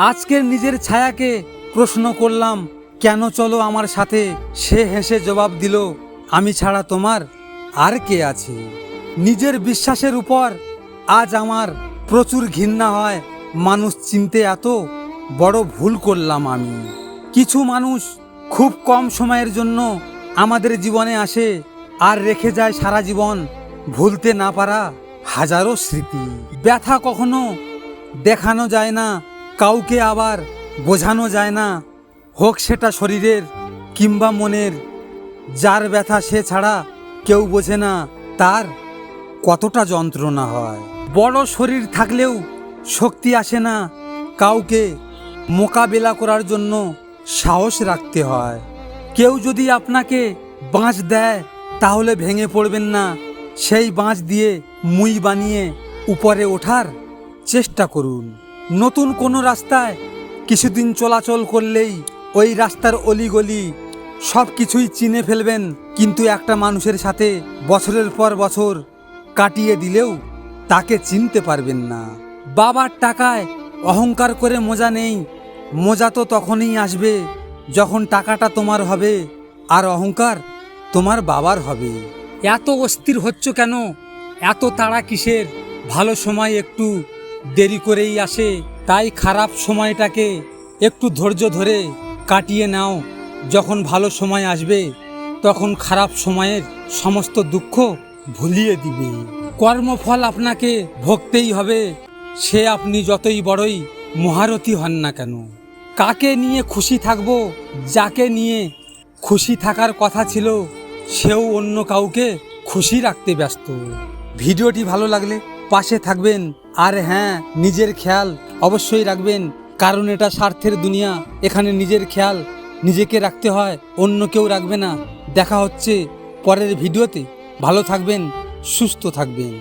আজকের নিজের ছায়াকে প্রশ্ন করলাম, কেন চলো আমার সাথে? সে হেসে জবাব দিল, আমি ছাড়া তোমার আর কে আছে? নিজের বিশ্বাসের উপর আজ আমার প্রচুর ঘৃণা হয়। মানুষ চিনতে এত বড় ভুল করলাম আমি। কিছু মানুষ খুব কম সময়ের জন্য আমাদের জীবনে আসে আর রেখে যায় সারা জীবন ভুলতে না পারা হাজারো স্মৃতি। ব্যথা কখনো দেখানো যায় না কাউকে, আবার বোঝানো যায় না, হোক সেটা শরীরের কিংবা মনের। যার ব্যথা সে ছাড়া কেউ বোঝে না তার কতটা যন্ত্রণা হয়। বড় শরীর থাকলেও শক্তি আসে না, কাউকে মোকাবেলা করার জন্য সাহস রাখতে হয়। কেউ যদি আপনাকে বাঁশ দেয় তাহলে ভেঙে পড়বেন না, সেই বাঁশ দিয়ে মুই বানিয়ে উপরে ওঠার চেষ্টা করুন। নতুন কোনো রাস্তায় কিছুদিন চলাচল করলেই ওই রাস্তার অলিগলি সব কিছুই চিনে ফেলবেন, কিন্তু একটা মানুষের সাথে বছরের পর বছর কাটিয়ে দিলেও তাকে চিনতে পারবেন না। বাবার টাকায় অহংকার করে মজা নেই, মজা তো তখনই আসবে যখন টাকাটা তোমার হবে আর অহংকার তোমার বাবার হবে। এত অস্থির হচ্ছ কেন? এত তাড়া কিসের? ভালো সময় একটু দেরি করেই আসে, তাই খারাপ সময়টাকে একটু ধৈর্য ধরে কাটিয়ে নাও। যখন ভালো সময় আসবে তখন খারাপ সময়ের সমস্ত দুঃখ ভুলিয়ে দিবে। কর্মফল আপনাকে ভোগতেই হবে, সে আপনি যতই বড়ই মহারথী হন না কেন। কাকে নিয়ে খুশি থাকবো? যাকে নিয়ে খুশি থাকার কথা ছিল সেও অন্য কাউকে খুশি রাখতে ব্যস্ত। ভিডিওটি ভালো লাগলে পাশে থাকবেন, আর হ্যাঁ, নিজের খেয়াল অবশ্যই রাখবেন, কারণ এটা স্বার্থের দুনিয়া। এখানে নিজের খেয়াল নিজেকে রাখতে হয়, অন্য কেউ রাখবে না। দেখা হচ্ছে পরের ভিডিওতে। ভালো থাকবেন, সুস্থ থাকবেন।